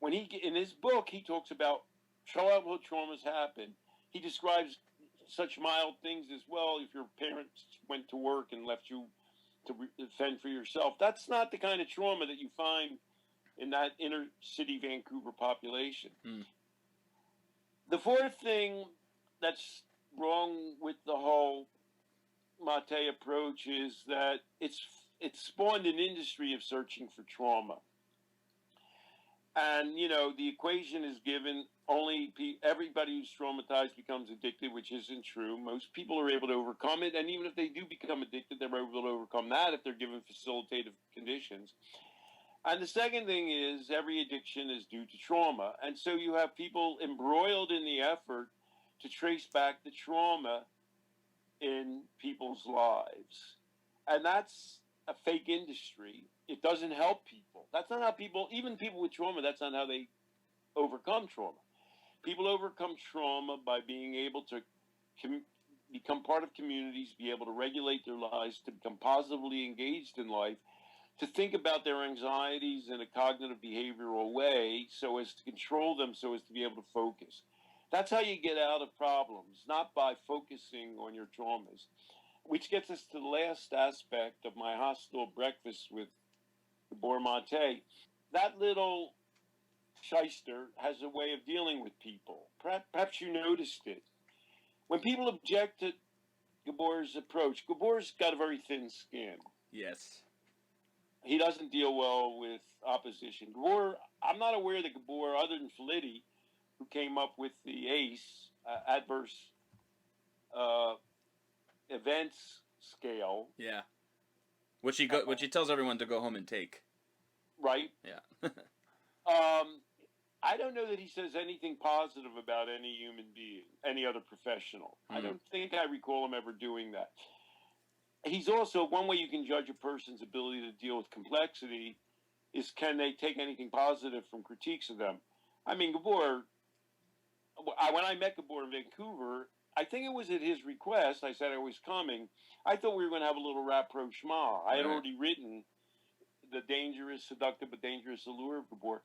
[SPEAKER 2] In his book, he talks about childhood traumas happen. He describes such mild things as, well, if your parents went to work and left you to fend for yourself. That's not the kind of trauma that you find in that inner city Vancouver population. The fourth thing that's wrong with the whole Mate approach is that it's spawned an industry of searching for trauma. And, you know, the equation is given: everybody who's traumatized becomes addicted, which isn't true. Most people are able to overcome it, and even if they do become addicted, they're able to overcome that if they're given facilitative conditions. And the second thing is, every addiction is due to trauma. And so you have people embroiled in the effort to trace back the trauma in people's lives. And that's a fake industry. It doesn't help people. That's not how even people with trauma, that's not how they overcome trauma. People overcome trauma by being able to become part of communities, be able to regulate their lives, to become positively engaged in life, to think about their anxieties in a cognitive behavioral way so as to control them, so as to be able to focus. That's how you get out of problems, not by focusing on your traumas. Which gets us to the last aspect of my hostile breakfast with Gabor Mate. That little shyster has a way of dealing with people. Perhaps you noticed it. When people object to Gabor's approach, Gabor's got a very thin skin.
[SPEAKER 1] Yes.
[SPEAKER 2] He doesn't deal well with opposition. I'm not aware that Gabor, other than Felitti, who came up with the ACE, adverse uh, events scale,
[SPEAKER 1] Yeah. Which he tells everyone to go home and take.
[SPEAKER 2] right?
[SPEAKER 1] Yeah.
[SPEAKER 2] I don't know that he says anything positive about any human being, any other professional. I don't think I recall him ever doing that. He's also, one way you can judge a person's ability to deal with complexity is, can they take anything positive from critiques of them? I mean, Gabor, when I met Gabor in Vancouver, I think it was at his request. I said I was coming. I thought we were going to have a little rapprochement. I had already written The Dangerous, Seductive but Dangerous Allure of Gabor.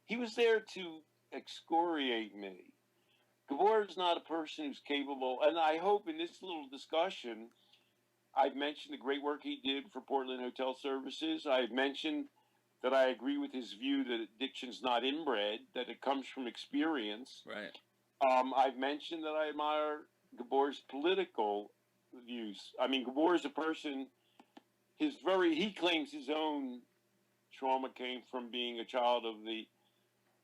[SPEAKER 2] He was there to excoriate me. Gabor is not a person who's capable, and I hope in this little discussion, I've mentioned the great work he did for Portland Hotel Services. I've mentioned that I agree with his view that addiction's not inbred, that it comes from experience.
[SPEAKER 1] Right.
[SPEAKER 2] I've mentioned that I admire Gabor's political views. I mean, Gabor is a person, he claims his own trauma came from being a child of the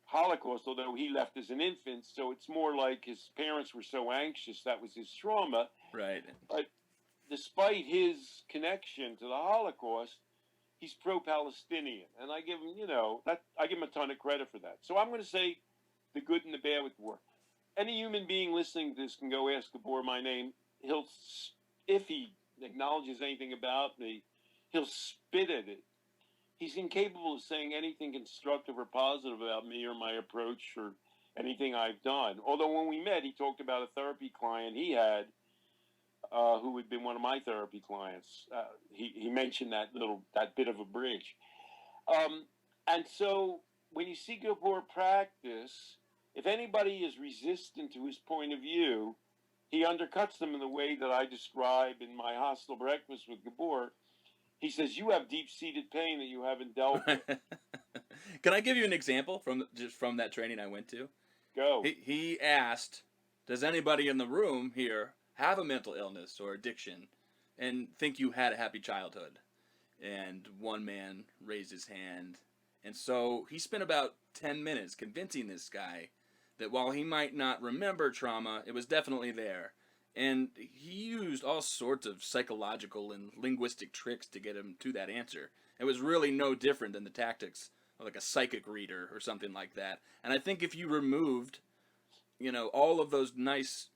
[SPEAKER 2] Holocaust, although he left as an infant, so it's more like his parents were so anxious, that was his trauma.
[SPEAKER 1] Right.
[SPEAKER 2] But despite his connection to the Holocaust, he's pro-Palestinian, and I give him, I give him a ton of credit for that. So I'm going to say the good and the bad with Gabor. Any human being listening to this can go ask Gabor my name. If he acknowledges anything about me, he'll spit at it. He's incapable of saying anything constructive or positive about me or my approach or anything I've done. Although when we met, he talked about a therapy client he had who had been one of my therapy clients. He mentioned that bit of a bridge. And so when you see Gabor practice, if anybody is resistant to his point of view, he undercuts them in the way that I describe in my hostile breakfast with Gabor. He says, you have deep-seated pain that you haven't dealt with.
[SPEAKER 1] Can I give you an example from that training I went to?
[SPEAKER 2] Go.
[SPEAKER 1] He asked, does anybody in the room here have a mental illness or addiction and think you had a happy childhood? And one man raised his hand. And so he spent about 10 minutes convincing this guy that while he might not remember trauma, it was definitely there. And he used all sorts of psychological and linguistic tricks to get him to that answer. It was really no different than the tactics of like a psychic reader or something like that. And I think if you removed, all of those nice,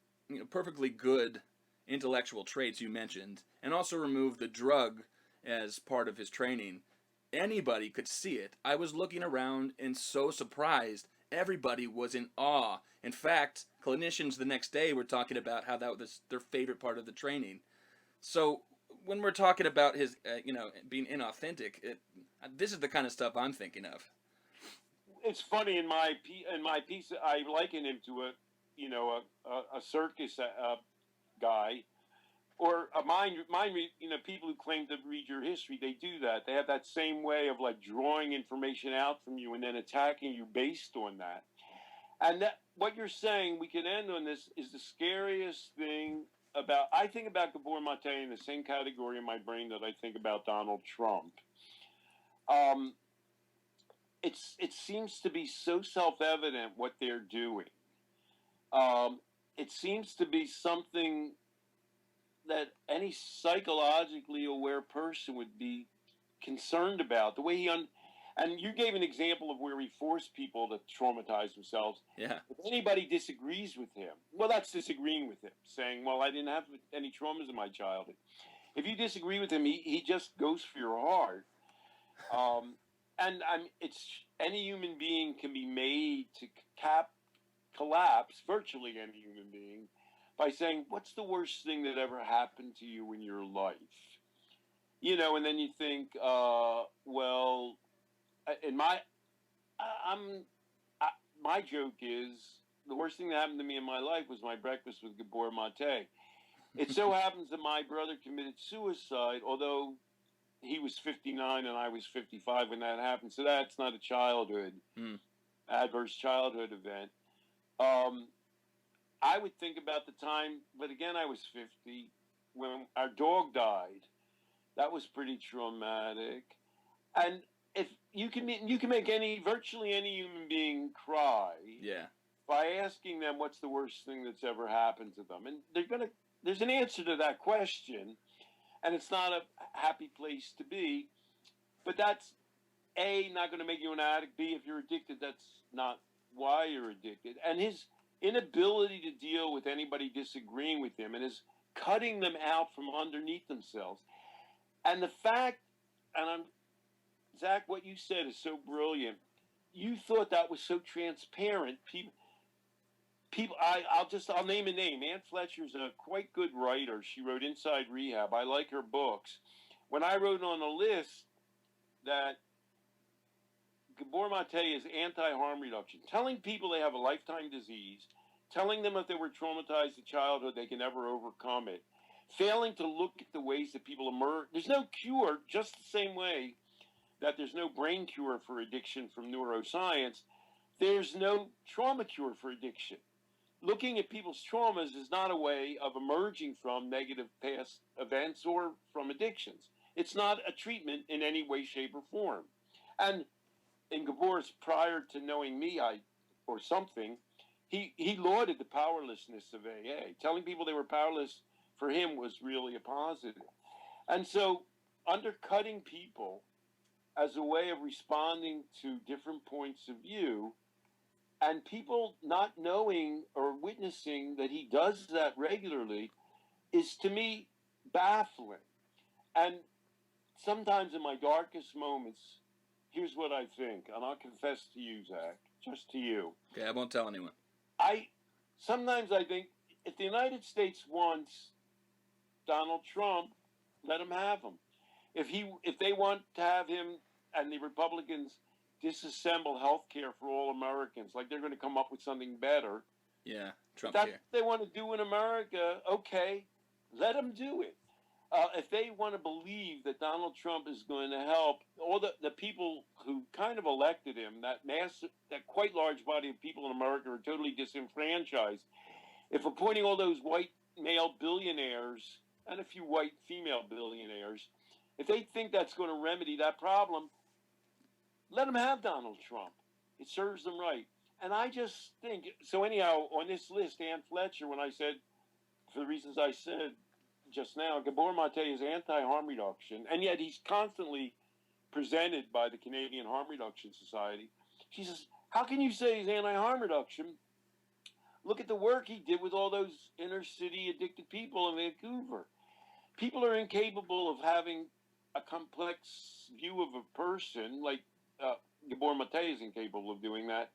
[SPEAKER 1] perfectly good intellectual traits you mentioned, and also removed the drug as part of his training, anybody could see it. I was looking around and so surprised. Everybody was in awe. In fact, clinicians the next day were talking about how that was their favorite part of the training. So when we're talking about his, being inauthentic, this is the kind of stuff I'm thinking of.
[SPEAKER 2] It's funny, in my piece, I liken him to a circus guy, or a mind. People who claim to read your history, they do that. They have that same way of like drawing information out from you and then attacking you based on that. And that, what you're saying, we can end on this, is the scariest thing I think about Gabor Mate in the same category in my brain that I think about Donald Trump. It seems to be so self-evident what they're doing. It seems to be something that any psychologically aware person would be concerned about. The way and you gave an example of where he forced people to traumatize themselves.
[SPEAKER 1] Yeah.
[SPEAKER 2] If anybody disagrees with him, well, that's disagreeing with him, saying, well, I didn't have any traumas in my childhood. If you disagree with him, he just goes for your heart. It's any human being can be made to collapse, virtually any human being, by saying, what's the worst thing that ever happened to you in your life? And then you think, my joke is, the worst thing that happened to me in my life was my breakfast with Gabor Mate. It so happens that my brother committed suicide, although he was 59 and I was 55 when that happened. So that's not a adverse childhood event. I would think about the time, but again, I was 50 when our dog died. That was pretty traumatic. And if you can make virtually any human being cry.
[SPEAKER 1] Yeah.
[SPEAKER 2] by asking them what's the worst thing that's ever happened to them. And there's an answer to that question, and it's not a happy place to be, but that's A, not going to make you an addict. B, if you're addicted, that's not why you're addicted. And his inability to deal with anybody disagreeing with him and his cutting them out from underneath themselves. And the fact, Zach, what you said is so brilliant. You thought that was so transparent. I'll name a name. Ann Fletcher's a quite good writer. She wrote Inside Rehab. I like her books. When I wrote on a list that Gabor Mate is anti-harm reduction, telling people they have a lifetime disease, telling them if they were traumatized in childhood, they can never overcome it, failing to look at the ways that people emerge. There's no cure, just the same way that there's no brain cure for addiction from neuroscience. There's no trauma cure for addiction. Looking at people's traumas is not a way of emerging from negative past events or from addictions. It's not a treatment in any way, shape, or form. And in Gabor's, prior to knowing me, he lauded the powerlessness of AA. Telling people they were powerless for him was really a positive. And so undercutting people as a way of responding to different points of view, and people not knowing or witnessing that he does that regularly, is to me baffling. And sometimes in my darkest moments, here's what I think, and I'll confess to you, Zach, just to you.
[SPEAKER 1] Okay, I won't tell anyone.
[SPEAKER 2] Sometimes I think if the United States wants Donald Trump, let him have him. If they want to have him and the Republicans disassemble health care for all Americans, like they're going to come up with something better.
[SPEAKER 1] Yeah, Trump
[SPEAKER 2] That's
[SPEAKER 1] care.
[SPEAKER 2] what they want to do in America, okay, let them do it. If they want to believe that Donald Trump is going to help all the people who kind of elected him, that quite large body of people in America are totally disenfranchised. If appointing all those white male billionaires and a few white female billionaires, if they think that's going to remedy that problem, let them have Donald Trump. It serves them right. And I just think, so anyhow, on this list, Ann Fletcher, when I said, for the reasons I said just now, Gabor Mate is anti-harm reduction, and yet he's constantly presented by the Canadian Harm Reduction Society. She says, how can you say he's anti-harm reduction? Look at the work he did with all those inner city addicted people in Vancouver. People are incapable of having a complex view of a person, like Gabor Mate is incapable of doing that,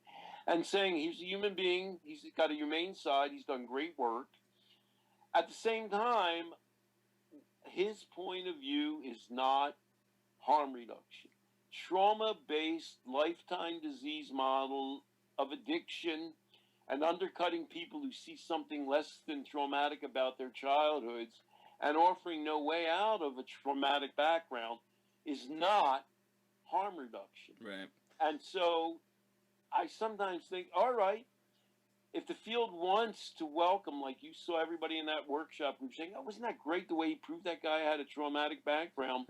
[SPEAKER 2] and saying he's a human being, he's got a humane side, he's done great work. At the same time, his point of view is not harm reduction. Trauma-based lifetime disease model of addiction and undercutting people who see something less than traumatic about their childhoods and offering no way out of a traumatic background is not harm reduction.
[SPEAKER 1] Right.
[SPEAKER 2] And so I sometimes think, all right, if the field wants to welcome, like you saw everybody in that workshop group saying, oh, wasn't that great the way he proved that guy had a traumatic background?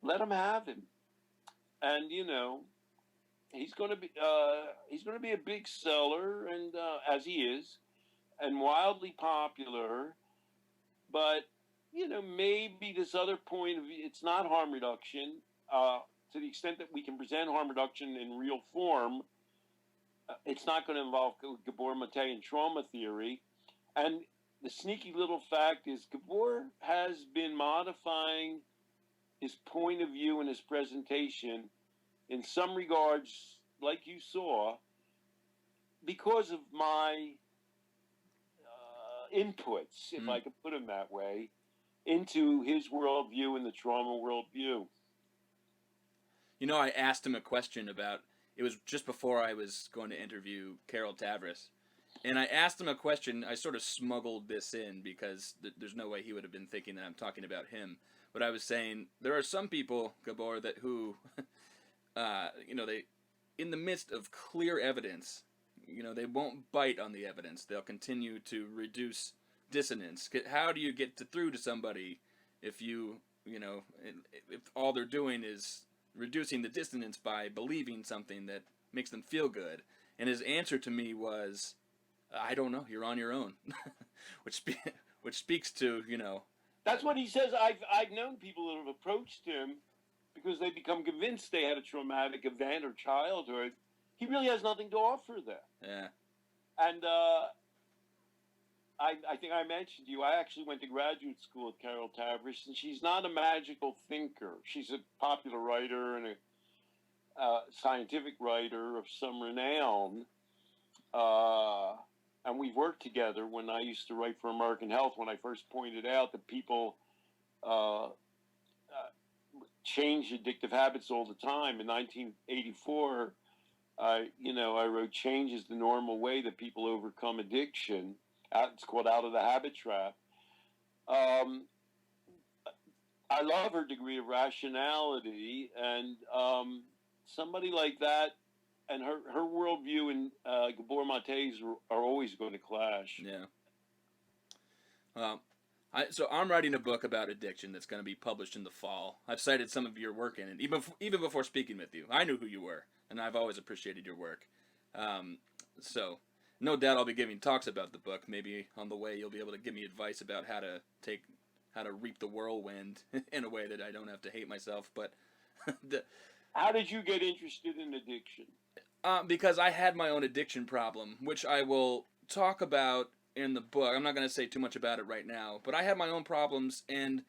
[SPEAKER 2] Let him have him. And, he's going to be a big seller, and as he is, and wildly popular. But, maybe this other point of view, it's not harm reduction, to the extent that we can present harm reduction in real form. It's not going to involve Gabor Mate and trauma theory. And the sneaky little fact is Gabor has been modifying his point of view and his presentation in some regards, like you saw, because of my inputs, if I could put them that way, into his worldview and the trauma worldview.
[SPEAKER 1] I asked him a question about, it was just before I was going to interview Carol Tavris, and I asked him a question. I sort of smuggled this in because there's no way he would have been thinking that I'm talking about him. But I was saying, there are some people, Gabor, who, they, in the midst of clear evidence, they won't bite on the evidence. They'll continue to reduce dissonance. How do you get through to somebody if if all they're doing is reducing the dissonance by believing something that makes them feel good? And his answer to me was, I don't know, you're on your own. which speaks to,
[SPEAKER 2] That's what he says. I've known people that have approached him because they become convinced they had a traumatic event or childhood. He really has nothing to offer them.
[SPEAKER 1] yeah.
[SPEAKER 2] And I think I mentioned to you, I actually went to graduate school at Carol Tavris, and she's not a magical thinker. She's a popular writer and a scientific writer of some renown. And we've worked together when I used to write for American Health, when I first pointed out that people change addictive habits all the time. In 1984, I wrote Change is the Normal Way That People Overcome Addiction. It's called Out of the Habit Trap. I love her degree of rationality, and somebody like that and her worldview and Gabor Mate's are always going to clash.
[SPEAKER 1] Yeah. So I'm writing a book about addiction that's going to be published in the fall. I've cited some of your work in it, even before speaking with you. I knew who you were, and I've always appreciated your work. So no doubt I'll be giving talks about the book. Maybe on the way you'll be able to give me advice about how to reap the whirlwind in a way that I don't have to hate myself. But
[SPEAKER 2] how did you get interested in addiction?
[SPEAKER 1] Because I had my own addiction problem, which I will talk about in the book. I'm not going to say too much about it right now, but I had my own problems, and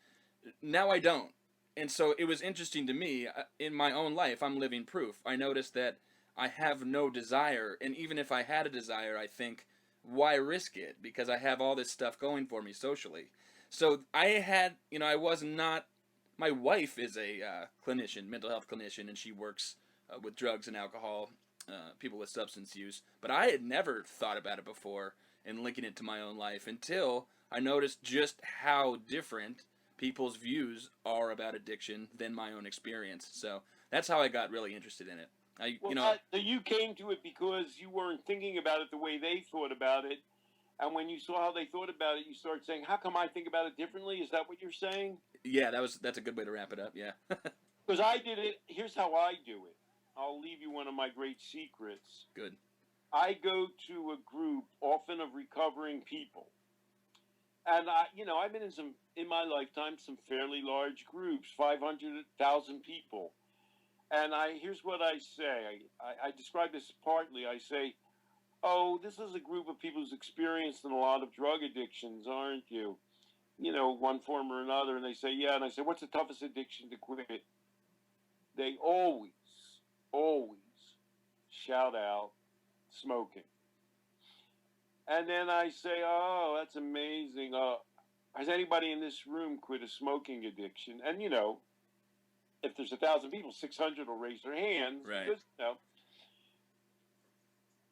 [SPEAKER 1] now I don't. And so it was interesting to me. In my own life, I'm living proof. I noticed that I have no desire, and even if I had a desire, I think, why risk it? Because I have all this stuff going for me socially. So I was not, my wife is a clinician, mental health clinician, and she works with drugs and alcohol, people with substance use. But I had never thought about it before and linking it to my own life until I noticed just how different people's views are about addiction than my own experience. So that's how I got really interested in it.
[SPEAKER 2] So you came to it because you weren't thinking about it the way they thought about it, and when you saw how they thought about it, you started saying, "How come I think about it differently?" Is that what you're saying?
[SPEAKER 1] Yeah, that's a good way to wrap it up. Yeah.
[SPEAKER 2] Because I did it. Here's how I do it. I'll leave you one of my great secrets.
[SPEAKER 1] Good.
[SPEAKER 2] I go to a group, often of recovering people, and I've been in my lifetime, some fairly large groups, 500,000 people. And here's what I say. I describe this partly. I say, oh, this is a group of people who's experienced in a lot of drug addictions, aren't you? One form or another. And they say, yeah. And I say, what's the toughest addiction to quit? They always shout out smoking. And then I say, oh, that's amazing. Has anybody in this room quit a smoking addiction? And, if there's 1,000 people, 600 will raise their hands.
[SPEAKER 1] Right.
[SPEAKER 2] Because,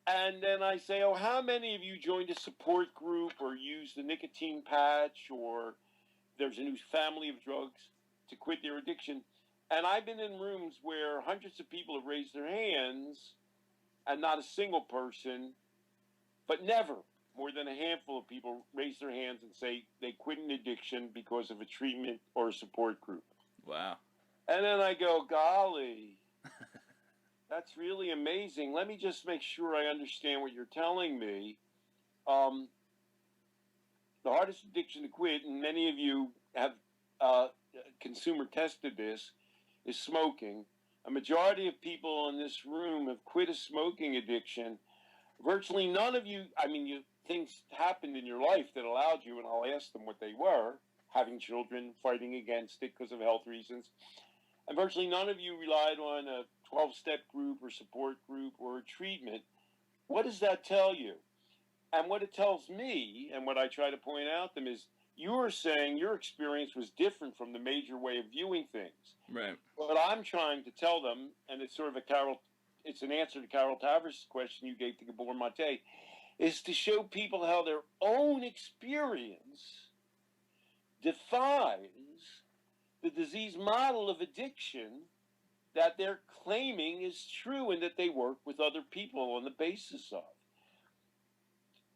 [SPEAKER 2] And then I say, oh, how many of you joined a support group or used the nicotine patch, or there's a new family of drugs to quit their addiction? And I've been in rooms where hundreds of people have raised their hands and not a single person, but never more than a handful of people raise their hands and say they quit an addiction because of a treatment or a support group.
[SPEAKER 1] Wow.
[SPEAKER 2] And then I go, golly, that's really amazing. Let me just make sure I understand what you're telling me. The hardest addiction to quit, and many of you have consumer tested this, is smoking. A majority of people in this room have quit a smoking addiction. Virtually none of you, things happened in your life that allowed you, and I'll ask them what they were, having children, fighting against it because of health reasons. And virtually none of you relied on a 12-step group or support group or a treatment. What does that tell you? And what it tells me, and what I try to point out to them, is you're saying your experience was different from the major way of viewing things.
[SPEAKER 1] Right.
[SPEAKER 2] What I'm trying to tell them, and it's sort of it's an answer to Carol Tavris' question you gave to Gabor Mate, is to show people how their own experience defies the disease model of addiction that they're claiming is true and that they work with other people on the basis of.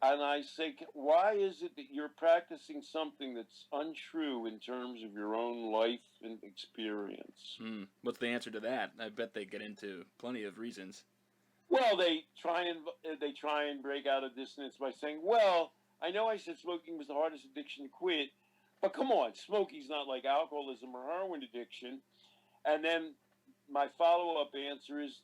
[SPEAKER 2] And I say, why is it that you're practicing something that's untrue in terms of your own life and experience?
[SPEAKER 1] What's the answer to that? I bet they get into plenty of reasons.
[SPEAKER 2] Well, they try and break out of dissonance by saying, "Well, I know I said smoking was the hardest addiction to quit, but come on, smoking's not like alcoholism or heroin addiction." And then my follow-up answer is,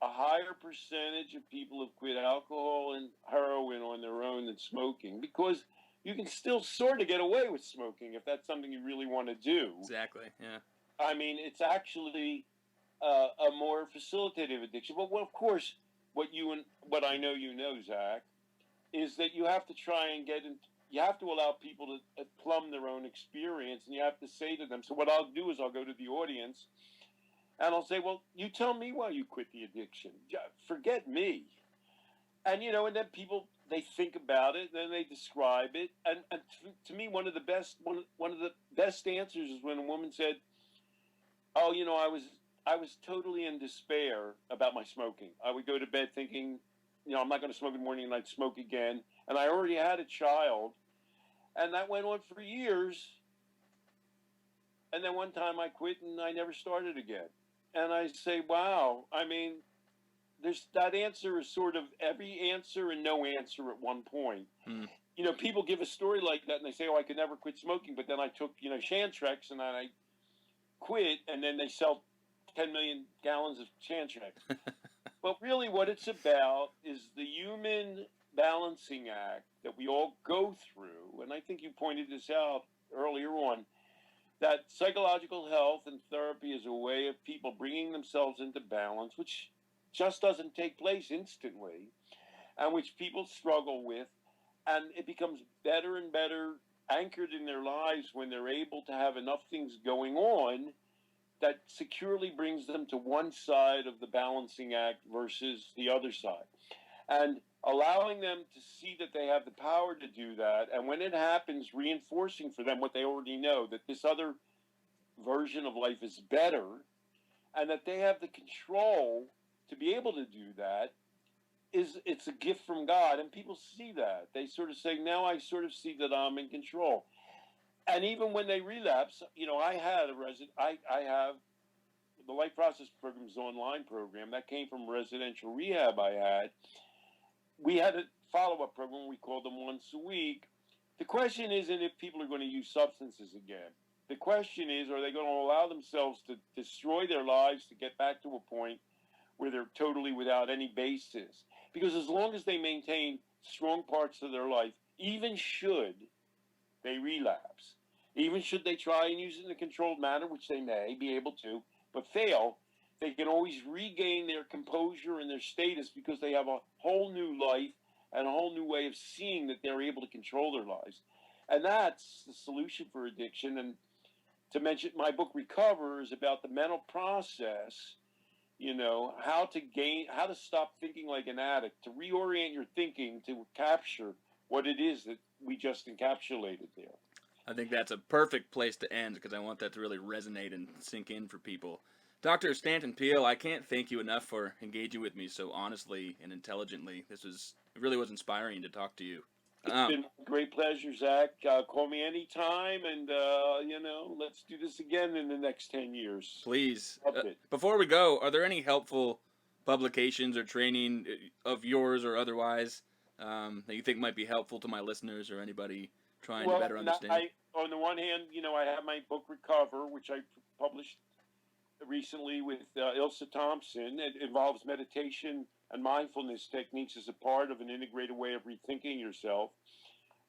[SPEAKER 2] a higher percentage of people have quit alcohol and heroin on their own than smoking, because you can still sort of get away with smoking if that's something you really want to do.
[SPEAKER 1] Exactly. Yeah.
[SPEAKER 2] I mean, it's actually a more facilitative addiction. But of course, what I know, Zach, is that you have to try and you have to allow people to plumb their own experience, and you have to say to them. So what I'll do is I'll go to the audience and I'll say, "Well, you tell me why you quit the addiction. Forget me." And then people, they think about it, then they describe it, and to me, one of the best answers is when a woman said, "Oh, I was totally in despair about my smoking. I would go to bed thinking, I'm not going to smoke in the morning, and I'd smoke again. And I already had a child, and that went on for years. And then one time I quit, and I never started again." And I say, wow, I mean, that answer is sort of every answer and no answer at one point.
[SPEAKER 1] Mm.
[SPEAKER 2] People give a story like that, and they say, "Oh, I could never quit smoking, but then I took, Chantrex, and I quit," and then they sell 10 million gallons of Chantrex. But really what it's about is the human balancing act that we all go through. And I think you pointed this out earlier on, that psychological health and therapy is a way of people bringing themselves into balance, which just doesn't take place instantly, and which people struggle with. And it becomes better and better anchored in their lives when they're able to have enough things going on that securely brings them to one side of the balancing act versus the other side. And allowing them to see that they have the power to do that, and when it happens, reinforcing for them what they already know, that this other version of life is better, and that they have the control to be able to do that, it's a gift from God. And people see that. They sort of say, now I sort of see that I'm in control. And even when they relapse, I have the Life Process Program's online program that came from residential rehab I had. We had a follow-up program. We called them once a week. The question isn't if people are going to use substances again. The question is, are they going to allow themselves to destroy their lives to get back to a point where they're totally without any basis? Because as long as they maintain strong parts of their life, even should they relapse, even should they try and use it in a controlled manner, which they may be able to, but fail, they can always regain their composure and their status because they have a whole new life and a whole new way of seeing that they're able to control their lives. And that's the solution for addiction. And to mention, my book Recover is about the mental process, how to stop thinking like an addict, to reorient your thinking to capture what it is that we just encapsulated there.
[SPEAKER 1] I think that's a perfect place to end, because I want that to really resonate and sink in for people. Dr. Stanton Peele, I can't thank you enough for engaging with me so honestly and intelligently. It really was inspiring to talk to you.
[SPEAKER 2] It's been a great pleasure, Zach. Call me anytime, and, let's do this again in the next 10 years.
[SPEAKER 1] Please. Before we go, are there any helpful publications or training of yours or otherwise that you think might be helpful to my listeners or anybody trying to better understand?
[SPEAKER 2] On the one hand, I have my book Recover, which I published recently with Ilsa Thompson. It involves meditation and mindfulness techniques as a part of an integrated way of rethinking yourself.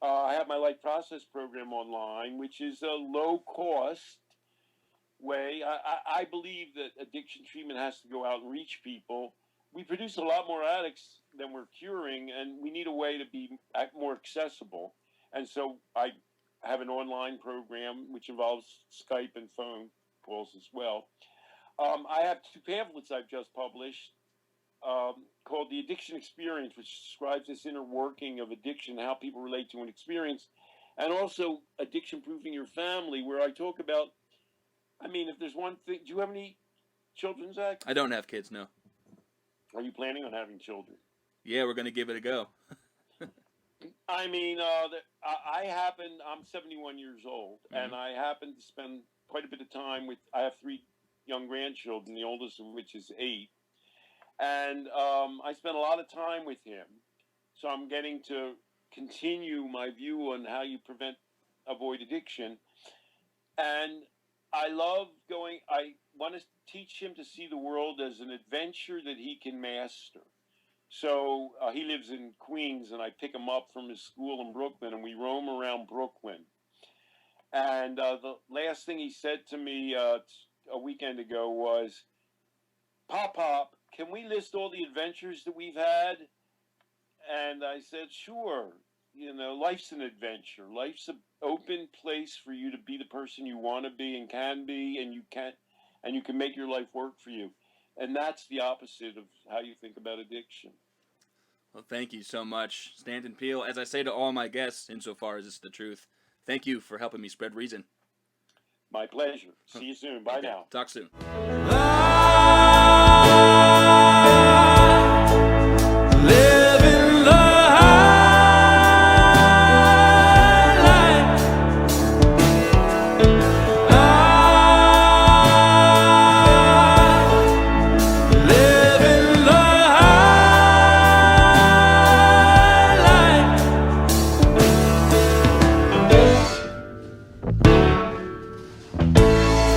[SPEAKER 2] I have my Life Process program online, which is a low-cost way. I believe that addiction treatment has to go out and reach people. We produce a lot more addicts than we're curing, and we need a way to be more accessible. And so I have an online program which involves Skype and phone calls as well. I have 2 pamphlets I've just published called The Addiction Experience, which describes this inner working of addiction, how people relate to an experience, and also Addiction Proofing Your Family, where I talk about, if there's one thing, do you have any children, Zach?
[SPEAKER 1] I don't have kids, no.
[SPEAKER 2] Are you planning on having children?
[SPEAKER 1] Yeah, we're going to give it a go.
[SPEAKER 2] I'm 71 years old, and I happen to spend quite a bit of time I have 3 young grandchildren, the oldest of which is 8. And I spent a lot of time with him. So I'm getting to continue my view on how you avoid addiction. And I love I want to teach him to see the world as an adventure that he can master. So he lives in Queens, and I pick him up from his school in Brooklyn, and we roam around Brooklyn. And the last thing he said to me a weekend ago was, Pop, can we list all the adventures that we've had? And I said, sure. Life's an adventure. Life's an open place for you to be the person you want to be and can be, and you can make your life work for you. And that's the opposite of how you think about addiction.
[SPEAKER 1] Well, thank you so much, Stanton Peele. As I say to all my guests, insofar as it's the truth, thank you for helping me spread reason.
[SPEAKER 2] My pleasure. See you soon. Bye now.
[SPEAKER 1] Talk soon.